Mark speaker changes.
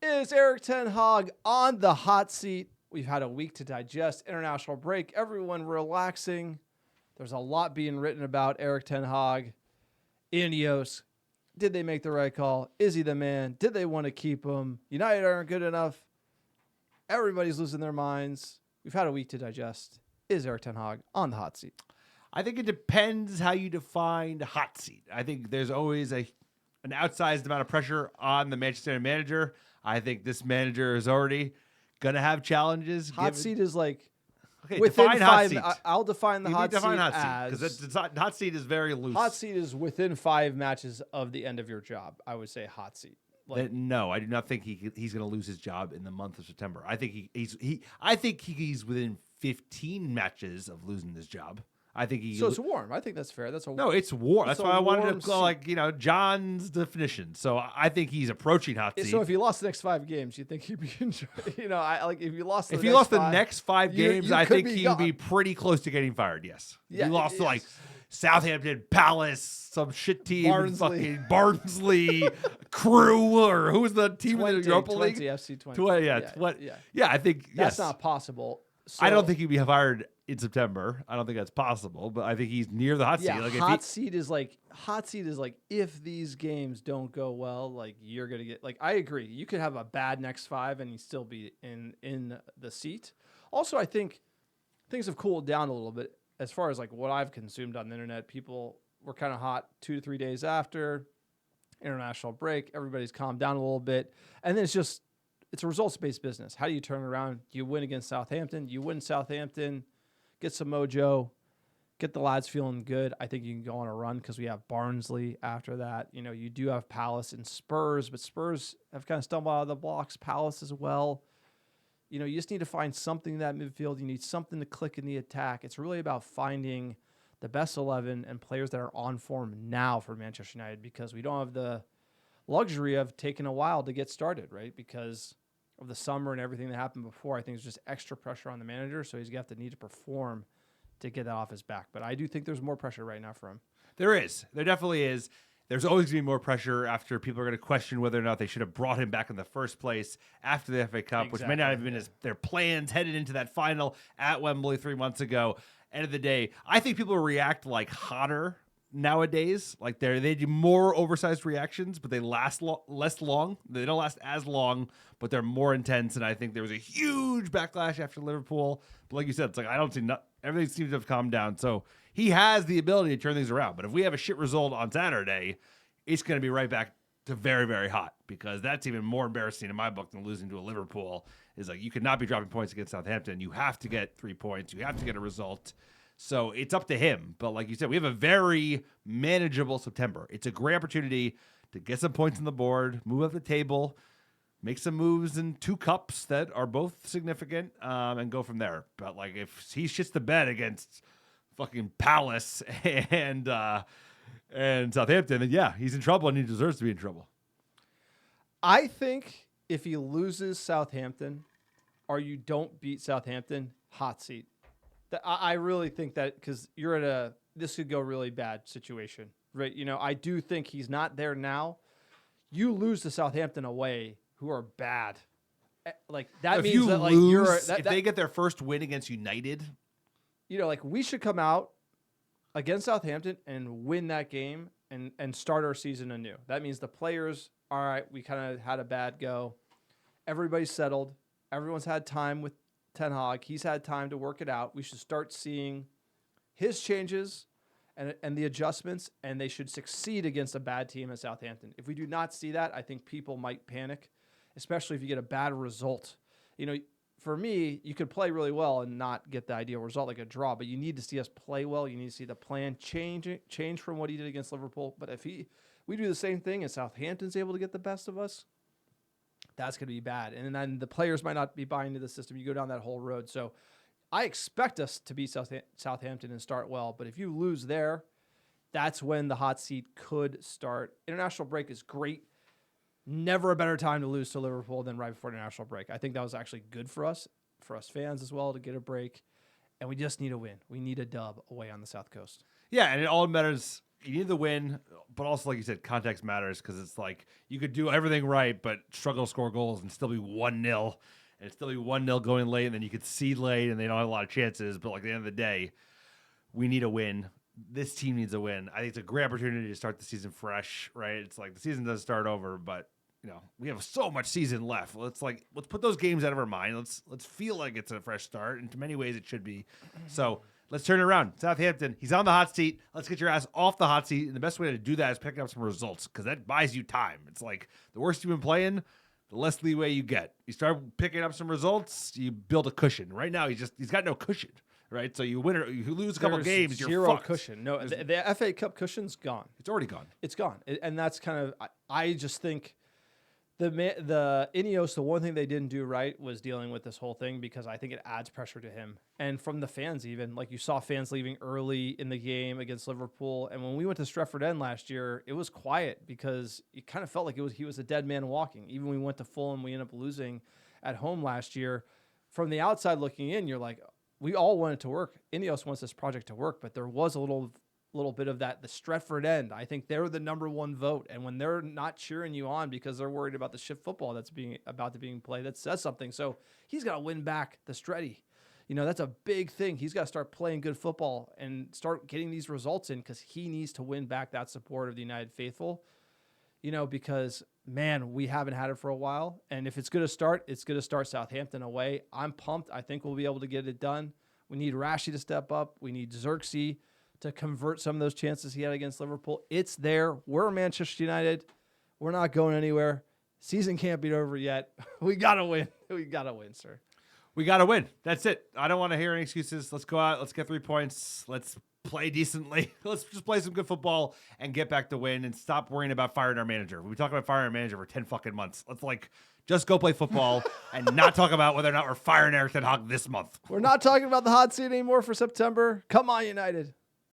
Speaker 1: Is Erik Ten Hag on the hot seat? We've had a week to digest. International break. Everyone relaxing. There's a lot being written about Erik Ten Hag. Ineos. Did they make the right call? Is he the man? Did they want to keep him? United aren't good enough. Everybody's losing their minds. We've had a week to digest. Is Erik Ten Hag on the hot seat?
Speaker 2: I think it depends how you define hot seat. I think there's always an outsized amount of pressure on the Manchester United manager. I think this manager is already going to have challenges.
Speaker 1: Hot seat is like
Speaker 2: okay,
Speaker 1: within
Speaker 2: define
Speaker 1: five.
Speaker 2: Hot seat.
Speaker 1: I'll define the hot seat
Speaker 2: because
Speaker 1: as
Speaker 2: hot seat is very loose.
Speaker 1: hot seat is within 5 matches of the end of your job. I would say hot seat.
Speaker 2: No, I do not think he's going to lose his job in the month of September. I think he's within 15 matches of losing his job. I think
Speaker 1: So it's warm. I think that's fair.
Speaker 2: No, it's warm. That's why I wanted to
Speaker 1: warm
Speaker 2: go John's definition. So I think he's approaching hot seat.
Speaker 1: So if he lost the next 5 games, you think he'd be enjoying? If you lost,
Speaker 2: the next five games, I think he would be pretty close to getting fired. Yes,
Speaker 1: yeah,
Speaker 2: he lost to Southampton, Palace, some shit team, fucking Barnsley, Crew, or who was the team in the Europa League?
Speaker 1: FC 20.
Speaker 2: 20, yeah. I think
Speaker 1: that's not possible. So,
Speaker 2: I don't think he'd be fired in September. I don't think that's possible, but I think he's near the hot seat.
Speaker 1: Hot seat is like if these games don't go well, you're gonna get I agree. You could have a bad next 5 and you still be in the seat. Also, I think things have cooled down a little bit as far as what I've consumed on the internet. People were kind of hot 2 to 3 days after international break. Everybody's calmed down a little bit, and then it's a results-based business. How do you turn around? You win against Southampton. You win Southampton, get some mojo, get the lads feeling good. I think you can go on a run because we have Barnsley after that. You do have Palace and Spurs, but Spurs have kind of stumbled out of the blocks. Palace as well. You just need to find something in that midfield. You need something to click in the attack. It's really about finding the best 11 and players that are on form now for Manchester United, because we don't have the luxury of taking a while to get started, right? Because of the summer and everything that happened before. I think there's just extra pressure on the manager, so he's going to have to need to perform to get that off his back. But I do think there's more pressure right now for him.
Speaker 2: There is. There definitely is. There's always going to be more pressure after people are going to question whether or not they should have brought him back in the first place after the FA Cup, which may not have been their plans headed into that final at Wembley 3 months ago. End of the day, I think people react hotter nowadays. They do more oversized reactions, but they last less long. They don't last as long, but they're more intense. And I think there was a huge backlash after Liverpool. But like you said, it's I don't see everything seems to have calmed down. So he has the ability to turn things around. But if we have a shit result on Saturday, it's going to be right back to very, very hot, because that's even more embarrassing in my book than losing to a Liverpool. Is you could not be dropping points against Southampton. You have to get 3 points. You have to get a result. So it's up to him. But like you said, we have a very manageable September. It's a great opportunity to get some points on the board, move up the table, make some moves in 2 cups that are both significant, and go from there. But if he shits the bed against fucking Palace and Southampton, then he's in trouble, and he deserves to be in trouble.
Speaker 1: I think if he loses Southampton or you don't beat Southampton, hot seat. I really think that, because you're at this could go really bad situation, right? I do think he's not there now. You lose to Southampton away, who are bad. That means that
Speaker 2: if they get their first win against United,
Speaker 1: we should come out against Southampton and win that game and start our season anew. That means the players, all right, we kind of had a bad go. Everybody's settled. Everyone's had time with Ten Hag. He's had time to work it out. We should start seeing his changes and the adjustments, and they should succeed against a bad team at Southampton. If we do not see that, I think people might panic, especially if you get a bad result. For me, you could play really well and not get the ideal result, like a draw, but you need to see us play well. You need to see the plan change from what he did against Liverpool. But if we do the same thing and Southampton's able to get the best of us, that's going to be bad. And then the players might not be buying into the system. You go down that whole road. So I expect us to beat Southampton and start well. But if you lose there, that's when the hot seat could start. International break is great. Never a better time to lose to Liverpool than right before international break. I think that was actually good for us fans as well, to get a break. And we just need a win. We need a dub away on the South Coast.
Speaker 2: Yeah, and it all matters you need the win, but also, like you said, context matters because it's like you could do everything right, but struggle to score goals and still be 1-0. And still be 1-0 going late, and then you could see late, and they don't have a lot of chances. But like at the end of the day, we need a win. This team needs a win. I think it's a great opportunity to start the season fresh, right? It's like the season doesn't start over, but we have so much season left. Let's put those games out of our mind. Let's feel like it's a fresh start. And in many ways, it should be. So let's turn it around. Southampton, he's on the hot seat. Let's get your ass off the hot seat. And the best way to do that is picking up some results because that buys you time. It's like the worse you've been playing, the less leeway you get. You start picking up some results, you build a cushion. Right now, he's got no cushion, right? So you win or you lose a couple games, you're
Speaker 1: zero
Speaker 2: fucked.
Speaker 1: cushion. No, the FA Cup cushion's gone.
Speaker 2: It's already gone.
Speaker 1: It's gone, and that's kind of. I just think the Ineos, the one thing they didn't do right was dealing with this whole thing because I think it adds pressure to him and from the fans even. Like you saw fans leaving early in the game against Liverpool, and when we went to Stretford End last year, it was quiet because it kind of felt like he was a dead man walking. Even when we went to Fulham, we ended up losing at home last year. From the outside looking in, you're like, we all want it to work. Ineos wants this project to work, but there was a little bit of that. The Stretford End, I think they're the number one vote, and when they're not cheering you on because they're worried about the shit football that's being played, that says something. So he's got to win back the Stretty. That's a big thing. He's got to start playing good football and start getting these results in because he needs to win back that support of the United Faithful. Because man, we haven't had it for a while, and if it's going to start, it's going to start Southampton away. I'm pumped. I think we'll be able to get it done. We need Rashi to step up. We need Xerxes to convert some of those chances he had against Liverpool. It's there. We're Manchester United. We're not going anywhere. Season can't be over yet. We got to win. We got to win, sir.
Speaker 2: We got to win. That's it. I don't want to hear any excuses. Let's go out. Let's get 3 points. Let's play decently. Let's just play some good football and get back to win and stop worrying about firing our manager. We talk about firing our manager for 10 fucking months. Let's just go play football and not talk about whether or not we're firing Erik Ten Hag this month.
Speaker 1: We're not talking about the hot seat anymore for September. Come on, United.